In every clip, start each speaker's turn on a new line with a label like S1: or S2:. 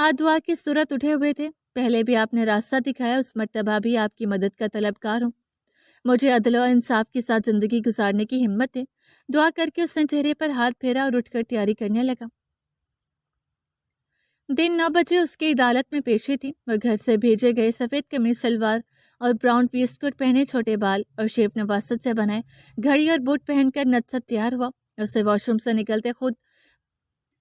S1: ہاتھ دعا کی صورت اٹھے ہوئے تھے۔ پہلے بھی آپ نے راستہ دکھایا، اس مرتبہ بھی آپ کی مدد کا طلبگار ہوں۔ مجھے عدل و انصاف کے ساتھ زندگی گزارنے کی ہمت ہے۔ دعا کر کے اس نے چہرے پر ہاتھ پھیرا اور اٹھ کر تیاری کرنے لگا۔ دن 9 بجے اس کی عدالت میں پیشی تھی۔ وہ گھر سے بھیجے گئے سفید قمیض شلوار اور براؤن ویسٹ کوٹ پہنے، چھوٹے بال اور شیپ نواسط سے بنائے گھڑی اور بوٹ پہن کر نتست تیار ہوا۔ اسے واش روم سے نکلتے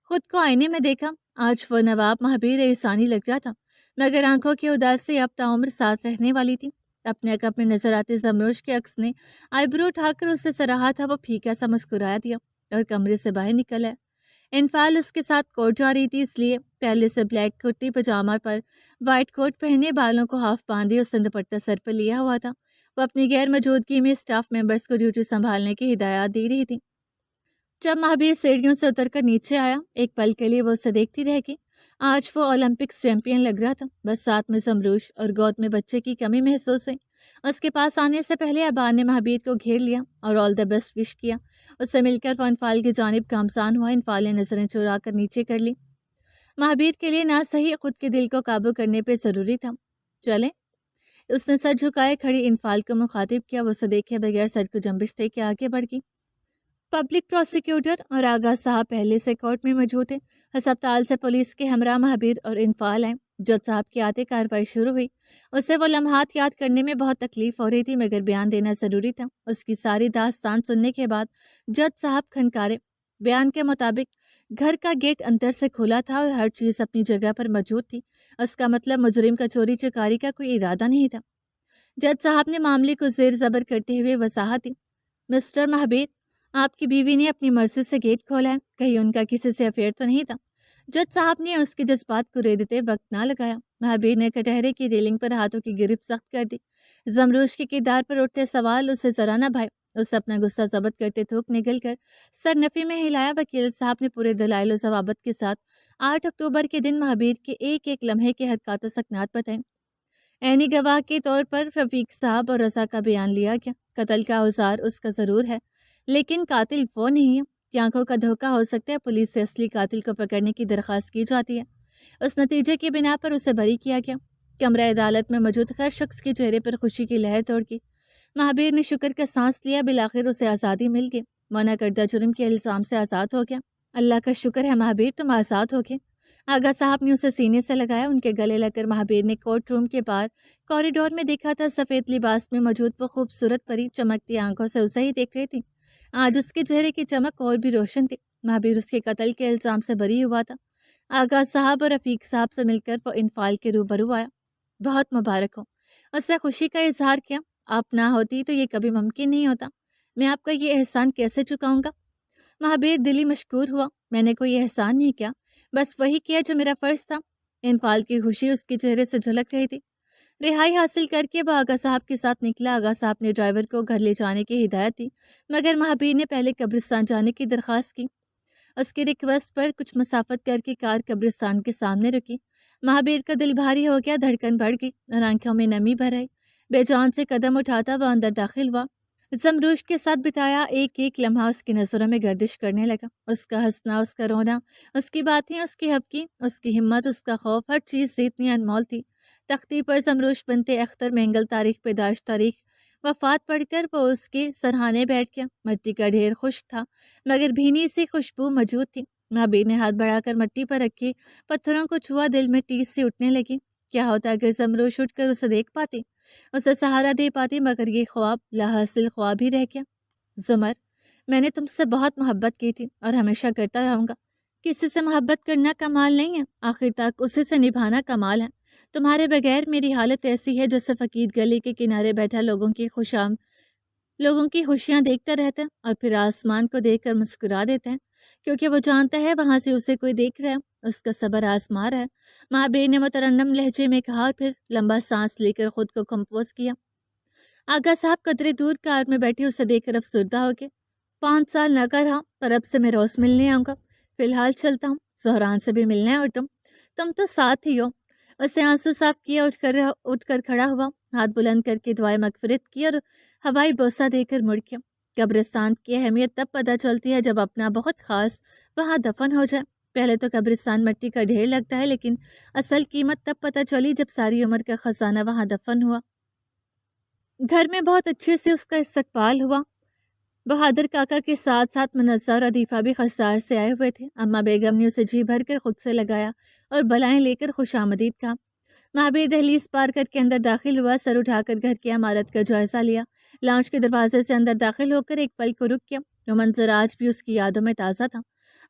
S1: خود کو آئینے میں دیکھا۔ آج وہ نواب مہابیر احسانی لگ رہا تھا، مگر آنکھوں کی اداسی اب تعمر ساتھ رہنے والی تھی۔ اپنے عقب میں نظر آتے زمروش کے عکس نے آئی برو اٹھا کر اسے سراہا تھا۔ وہ پھیکا سا مسکرایا دیا اور کمرے سے باہر نکل آیا۔ انفال اس کے ساتھ کوٹ جا رہی تھی، اس لیے پہلے سے بلیک کرتی پجامہ پر وائٹ کوٹ پہنے، بالوں کو ہاف باندھے اور دوپٹہ سر پر لیا ہوا تھا۔ وہ اپنی غیر موجودگی میں اسٹاف ممبرس کو ڈیوٹی سنبھالنے کی ہدایات دے رہی تھی۔ جب مہابیر سیڑھیوں سے اتر کر نیچے آیا، ایک پل کے لیے وہ اسے دیکھتی رہ گئی۔ آج وہ اولمپکس چیمپئن لگ رہا تھا، بس ساتھ میں زمروش اور گود میں بچے کی کمی محسوس ہوئی۔ اس کے پاس آنے سے پہلے ابا نے مہابیر کو گھیر لیا اور آل دا بیسٹ وش کیا۔ اس سے مل کر وہ انفال کی جانب گامزن ہوا۔ انفال نے نظریں چرا کر نیچے کر لی۔ مہابیر کے لیے نہ صحیح خود کے دل کو قابو کرنے پہ ضروری تھا۔ چلیں، اس نے سر جھکائے کھڑی انفال کو مخاطب کیا۔ وہ اسے دیکھے بغیر سر کو جنبش دے کے آگے بڑھ گئی۔ پبلک پروسیکیوٹر اور آغا صاحب پہلے سے کورٹ میں موجود ہیں۔ ہسپتال سے پولیس کے ہمراہ مہابیر اور انفال ہیں۔ جج صاحب کی آتے کارروائی شروع ہوئی۔ اسے وہ لمحات یاد کرنے میں بہت تکلیف ہو رہی تھی، مگر بیان دینا ضروری تھا۔ اس کی ساری داستان سننے کے بعد جج صاحب کھنکارے۔ بیان کے مطابق گھر کا گیٹ اندر سے کھلا تھا اور ہر چیز اپنی جگہ پر موجود تھی۔ اس کا مطلب مجرم کا چوری چکاری کا کوئی ارادہ نہیں تھا۔ جج صاحب نے معاملے کو زیر زبر کرتے ہوئے وضاحت دی۔ مسٹر مہابیر، آپ کی بیوی نے اپنی مرضی سے گیٹ کھولا ہے، کہیں ان کا کسی سے افیئر تو نہیں تھا؟ جج صاحب نے اس کے جذبات کو ریدتے وقت نہ لگایا۔ مہابیر نے کٹہرے کی ریلنگ پر ہاتھوں کی گرفت سخت کر دی۔ زمروش کے کردار پر اٹھتے سوال اسے ذرا نہ بھائے۔ اسے اپنا غصہ ضبط کرتے تھوک نگل کر سر نفی میں ہلایا۔ وکیل صاحب نے پورے دلائل و ضوابط کے ساتھ 8 اکتوبر کے دن مہابیر کے ایک ایک لمحے کے حرکات و سکنات بتائے۔ عینی گواہ کے طور پر رفیق صاحب اور رضا کا بیان لیا گیا۔ قتل کا اوزار اس کا ضرور ہے، لیکن قاتل وہ نہیں ہے کہ آنکھوں کا دھوکہ ہو سکتا ہے۔ پولیس سے اصلی قاتل کو پکڑنے کی درخواست کی جاتی ہے۔ اس نتیجے کی بنا پر اسے بری کیا گیا۔ کمرہ عدالت میں موجود ہر شخص کے چہرے پر خوشی کی لہر دوڑ گئی۔ مہابیر نے شکر کا سانس لیا۔ بالآخر اسے آزادی مل گئی۔ منع کردہ جرم کے الزام سے آزاد ہو گیا۔ اللہ کا شکر ہے مہابیر، تم آزاد ہو گئے۔ آغا صاحب نے اسے سینے سے لگایا۔ ان کے گلے لگ کر مہابیر نے کورٹ روم کے باہر کوریڈور میں دیکھا تھا۔ سفید لباس میں موجود وہ خوبصورت پری چمکتی آنکھوں سے اسے ہی دیکھ رہی تھی۔ آج اس کے چہرے کی چمک اور بھی روشن تھی۔ مہابیر اس کے قتل کے الزام سے بری ہوا تھا۔ آغا صاحب اور رفیق صاحب سے مل کر وہ انفال کے روبرو آیا۔ بہت مبارک ہو، اس سے خوشی کا اظہار کیا۔ آپ نہ ہوتی تو یہ کبھی ممکن نہیں ہوتا۔ میں آپ کا یہ احسان کیسے چکاؤں گا؟ مہابیر دلی مشکور ہوا۔ میں نے کوئی احسان نہیں کیا، بس وہی کیا جو میرا فرض تھا۔ انفال کی خوشی اس کے چہرے سے جھلک رہی تھی۔ رہائی حاصل کر کے وہ آغا صاحب کے ساتھ نکلا۔ آغا صاحب نے ڈرائیور کو گھر لے جانے کی ہدایت دی، مگر مہابیر نے پہلے قبرستان جانے کی درخواست کی۔ اس کی ریکویسٹ پر کچھ مسافت کر کے کار قبرستان کے سامنے رکی۔ مہابیر کا دل بھاری ہو گیا، دھڑکن بڑھ گئی اور آنکھوں میں نمی بھر آئی۔ بے جان سے قدم اٹھاتا وہ اندر داخل ہوا۔ زمروش کے ساتھ بتایا ایک ایک لمحہ اس کی نظروں میں گردش کرنے لگا۔ اس کا ہنسنا، اس کا رونا، اس کی باتیں، اس کی حبکی، اس کی ہمت، اس کا خوف، ہر چیز اتنی انمول تھی۔ تختی پر زمروش بنتے اختر مینگل تاریخ پیدائش تاریخ وفات پڑھ کر وہ اس کے سرہانے بیٹھ گیا۔ مٹی کا ڈھیر خشک تھا، مگر بھینی سی خوشبو موجود تھی۔ مہابیر نے ہاتھ بڑھا کر مٹی پر رکھی پتھروں کو چھوا۔ دل میں ٹیس سی اٹھنے لگی۔ کیا ہوتا اگر زمروش اٹھ کر اسے دیکھ پاتی، اسے سہارا دے پاتی، مگر یہ خواب لاحاصل خواب ہی رہ گیا۔ زمر، میں نے تم سے بہت محبت کی تھی اور ہمیشہ کرتا رہوں گا۔ کسی سے محبت کرنا کمال نہیں ہے، آخر تک اسی سے نبھانا کمال ہے۔ تمہارے بغیر میری حالت ایسی ہے جیسے فقیر گلی کے کنارے بیٹھا لوگوں کی خوشیاں دیکھتا رہتا ہے اور پھر آسمان کو دیکھ کر مسکرا دیتے ہیں، کیونکہ وہ جانتا ہے وہاں سے اسے کوئی دیکھ رہا ہے۔ اس کا صبر آزما رہا ہے، مہابیر نے مترنم لہجے میں کہا اور پھر لمبا سانس لے کر خود کو کمپوز کیا۔ آغا صاحب قدرے دور کار میں بیٹھی اسے دیکھ کر افسردہ ہو گئے۔ 5 سال نہ کر رہا، پر اب سے میں روز ملنے آؤں گا۔ فی الحال چلتا ہوں، زہران سے بھی ملنا ہے، اور تم تو ساتھ ہی ہو۔ اسے آنسو صاف کیا، اٹھ کر کھڑا ہوا، ہاتھ بلند کر کے دعائے مغفرت کی اور ہوائی بوسہ دے کر مڑ گیا۔ قبرستان کی اہمیت تب پتہ چلتی ہے جب اپنا بہت خاص وہاں دفن ہو جائے۔ پہلے تو قبرستان مٹی کا ڈھیر لگتا ہے، لیکن اصل قیمت تب پتہ چلی جب ساری عمر کا خزانہ وہاں دفن ہوا۔ گھر میں بہت اچھے سے اس کا استقبال ہوا۔ بہادر کاکا کے ساتھ ساتھ منزہ اور عدیفہ بھی خسار سے آئے ہوئے تھے۔ اماں بیگم نے اسے جی بھر کر خود سے لگایا اور بلائیں لے کر خوش آمدید کہا۔ مہابیر دہلیز پار کر کے اندر داخل ہوا، سر اٹھا کر گھر کی عمارت کا جائزہ لیا۔ لاؤنج کے دروازے سے اندر داخل ہو کر ایک پل کو رک کیا۔ وہ منظر آج بھی اس کی یادوں میں تازہ تھا۔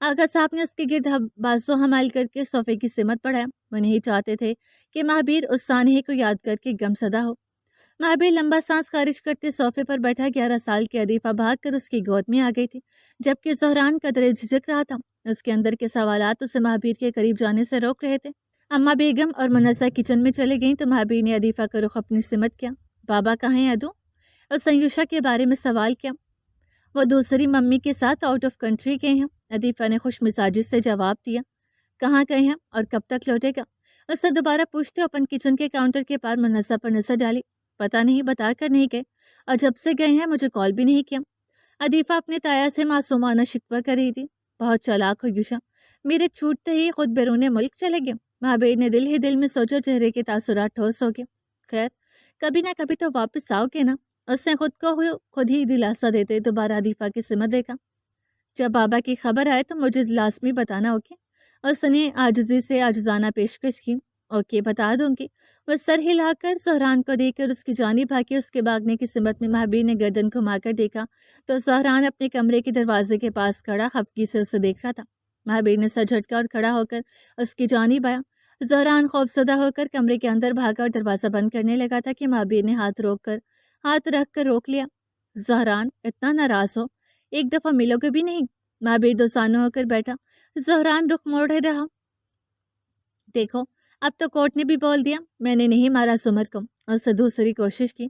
S1: آغا صاحب نے اس کے گرد بازو حمائل کر کے صوفے کی سمت بڑھایا۔ وہ نہیں چاہتے تھے کہ مہابیر اس سانحے کو یاد کر کے غم زدہ ہو۔ مہابیر لمبا سانس خارج کرتے صوفے پر بیٹھا۔ 11 سال کی عدیفہ بھاگ کر اس کی گود میں آ گئی تھی، جبکہ زہران قدرے جھجک رہا تھا۔ اس کے اندر کے سوالات اسے مہابیر کے قریب جانے سے روک رہے تھے۔ اماں بیگم اور منزہ کچن میں چلے گئیں تو مہابیر نے عدیفہ کا رخ اپنی سمت کیا۔ بابا کہاں ہیں ادو؟ اور سنیوشا کے بارے میں سوال کیا۔ وہ دوسری ممی کے ساتھ آؤٹ آف کنٹری گئے ہیں، عدیفہ نے خوش مزاجی سے جواب دیا۔ کہاں گئے ہیں اور کب تک لوٹے گا؟ اس سے دوبارہ پوچھتے اپن کچن کے کاؤنٹر کے پار منزہ پر نظر ڈالی۔ پتہ نہیں، بتا کر نہیں گئے، اور جب سے گئے ہیں مجھے کال بھی نہیں کیا۔ عدیفہ اپنے تایا سے معصومانہ شکوہ کر رہی تھی۔ بہت چالاک ہو یوشا، میرے چھوٹتے ہی خود بیرون ملک چلے گئے۔ مہابیر نے دل ہی دل میں سوچا، چہرے کے تاثرات ٹھوس ہو گئے۔ خیر، کبھی نہ کبھی تو واپس آؤ گے نا؟ اس نے خود کو خود ہی دلاسا دیتے دوبارہ عدیفہ کی سمت دیکھا۔ جب بابا کی خبر آئے تو مجھے لازمی بتانا، اوکے؟ اس نے عاجزی سے عاجزانہ پیشکش کی۔ اوکے، بتا دوں گی۔ وہ سر ہلا کر زہران کو دیکھ کر اس کی جانب بھاگی۔ اس کے بھاگنے کی سمت میں مہابیر نے گردن گھما کر دیکھا تو زہران اپنے کمرے کے دروازے کے پاس کھڑا خفگی سے اسے دیکھ رہا تھا۔ مہابیر نے سر جھٹکا اور کھڑا ہو کر اس کی جانب آیا۔ زہران خوفزدہ ہو کر کمرے کے اندر بھاگا اور دروازہ بند کرنے لگا تھا کہ مہابیر نے ہاتھ رکھ کر روک لیا۔ زہران، اتنا ناراض ہو؟ ایک دفعہ ملو گے بھی نہیں؟ مہابیر دوسانو ہو کر بیٹھا۔ زہران رخ موڑے رہا۔ دیکھو، اب تو کورٹ نے بھی بول دیا، میں نے نہیں مارا سمر کو۔ اس سے دوسری کوشش کی۔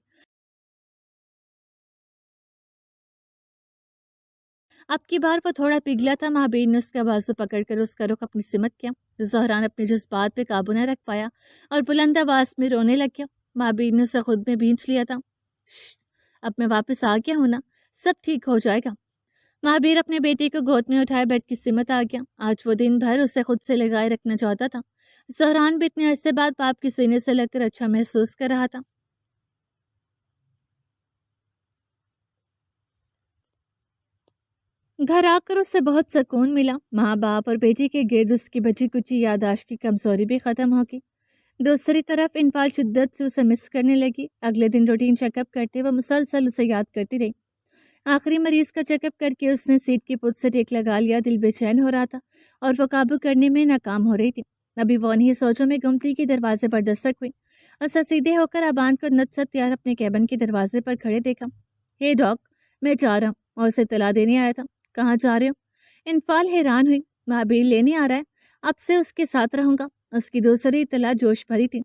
S1: اب کی بار وہ تھوڑا پگھلا تھا۔ مہابیر نے اس کا بازو پکڑ کر اس کا رخ اپنی سمت کیا۔ زہران اپنے جذبات پہ قابو نہ رکھ پایا اور بلند آواز میں رونے لگ گیا۔ مہابیر نے اسے خود میں بھینچ لیا تھا۔ اب میں واپس آ گیا ہوں نا، سب ٹھیک ہو جائے گا۔ مہابیر اپنے بیٹے کو گود میں اٹھائے بیڈ کی سمت آ گیا۔ آج وہ دن بھر اسے خود سے لگائے رکھنا چاہتا تھا۔ زہران بھی اتنے عرصے بعد باپ کے سینے سے لگ کر اچھا محسوس کر رہا تھا۔ گھر آ کر اسے بہت سکون ملا۔ ماں باپ اور بیٹی کے گرد اس کی بچی کچی یاداشت کی کمزوری بھی ختم ہوگی۔ دوسری طرف انفال شدت سے اسے مس کرنے لگی۔ اگلے دن روٹین چیک اپ کرتے وہ مسلسل اسے یاد کرتی رہی۔ آخری مریض کا چیک اپ کر کے اس نے سیٹ کی پت سے ٹیک لگا لیا۔ دل بے چین ہو رہا تھا اور وہ قابو کرنے میں ناکام ہو رہی تھی۔ ابھی وہ انہی سوچوں میں گم تھی کہ دروازے پر دستک ہوئی۔ اسے سیدھے ہو کر ابان کو نت تیار اپنے کیبن کے دروازے پر کھڑے دیکھا۔ ہے ڈاک، میں جا رہا ہوں، اور اسے اطلاع دینے آیا تھا۔ کہاں جا رہے ہو؟ انفال حیران ہوئی۔ مہابیر لینے آ رہا ہے، اب سے اس کے ساتھ رہوں گا۔ اس کی دوسری اطلاع جوش بھری تھی۔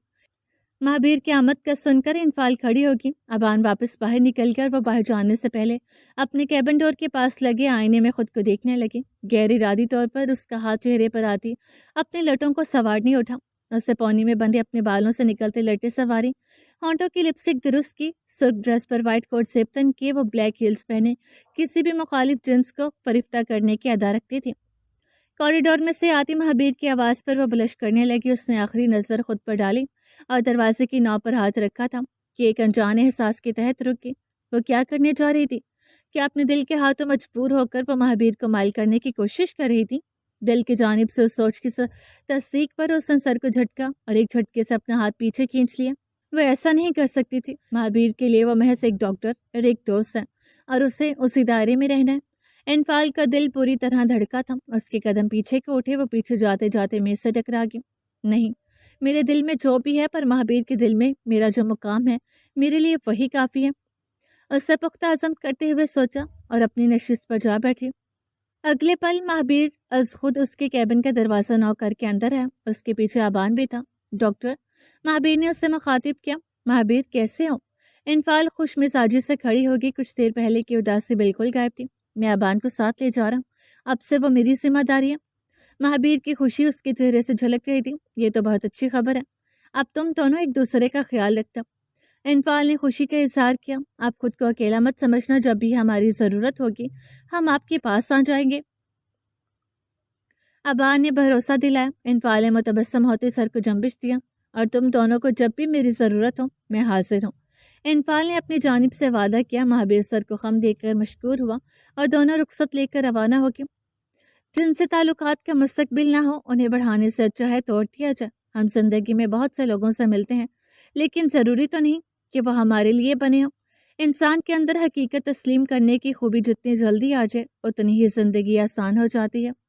S1: مہابیر کی آمد کا سن کر انفال کھڑی ہوگی۔ ابان واپس باہر نکل کر وہ باہر جانے سے پہلے اپنے کیبن ڈور کے پاس لگے آئینے میں خود کو دیکھنے لگی۔ غیر ارادی طور پر اس کا ہاتھ چہرے پر آتی اپنے لٹوں کو سنوارنے اٹھا۔ اسے پونی میں بندھے اپنے بالوں سے نکلتے لٹے سنواری، ہونٹوں کی لپسٹک درست کی، سرخ ڈریس پر وائٹ کوٹ سیبتن کیے وہ بلیک ہیلز پہنے کسی بھی مخالف جنس کو فریفتہ کرنے کی ادا رکھتی تھی۔ کوریڈور میں سے آتی مہابیر کی آواز پر وہ بلش کرنے لگی۔ اس نے آخری نظر خود پر ڈالی اور دروازے کی نو پر ہاتھ رکھا تھا کہ ایک انجان احساس کے تحت رک گئی۔ وہ کیا کرنے جا رہی تھی؟ کیا اپنے دل کے ہاتھوں مجبور ہو کر وہ مہابیر کو مائل کرنے کی کوشش کر رہی تھی؟ دل کی جانب سے اس سوچ کی تصدیق پر اس نے سر کو جھٹکا اور ایک جھٹکے سے اپنا ہاتھ پیچھے کھینچ لیا۔ وہ ایسا نہیں کر سکتی تھی۔ مہابیر کے لیے وہ محض ایک ڈاکٹر اور ایک دوست ہے، اور اسے اسی دائرے میں رہنا ہے۔ انفال کا دل پوری طرح دھڑکا تھا۔ اس کے قدم پیچھے کو اٹھے۔ وہ پیچھے جاتے جاتے میز سے ٹکرا گئی۔ نہیں، میرے دل میں جو بھی ہے، پر مہابیر کے دل میں میرا جو مقام ہے میرے لیے وہی کافی ہے۔ اس سے پختہ عزم کرتے ہوئے سوچا اور اپنی نشست پر جا بیٹھی۔ اگلے پل مہابیر از خود اس کے کیبن کا دروازہ نوک کر کے اندر ہے۔ اس کے پیچھے ابان بھی تھا۔ ڈاکٹر، مہابیر نے اس سے مخاطب کیا۔ مہابیر، کیسے ہو؟ انفال خوش مزاجی سے کھڑی ہوگی۔ کچھ دیر پہلے کی اداسی بالکل غائب تھی۔ میں ابان کو ساتھ لے جا رہا ہوں، اب سے وہ میری ذمہ داری ہے۔ مہابیر کی خوشی اس کے چہرے سے جھلک رہی تھی۔ یہ تو بہت اچھی خبر ہے، اب تم دونوں ایک دوسرے کا خیال رکھتا۔ انفال نے خوشی کا اظہار کیا۔ آپ خود کو اکیلا مت سمجھنا، جب بھی ہماری ضرورت ہوگی ہم آپ کے پاس آ جائیں گے۔ ابا نے بھروسہ دلایا۔ انفال نے متبسم ہوتے سر کو جنبش دیا، اور تم دونوں کو جب بھی میری ضرورت ہو میں حاضر ہوں۔ انفال نے اپنی جانب سے وعدہ کیا۔ مہابیر سر کو خم دے کر مشکور ہوا اور دونوں رخصت لے کر روانہ ہو گئے۔ جن سے تعلقات کا مستقبل نہ ہو انہیں بڑھانے سے اچھا ہے توڑ دیا جائے۔ ہم زندگی میں بہت سے لوگوں سے ملتے ہیں، لیکن ضروری تو نہیں کہ وہ ہمارے لیے بنے ہوں۔ انسان کے اندر حقیقت تسلیم کرنے کی خوبی جتنی جلدی آ جائے اتنی ہی زندگی آسان ہو جاتی ہے۔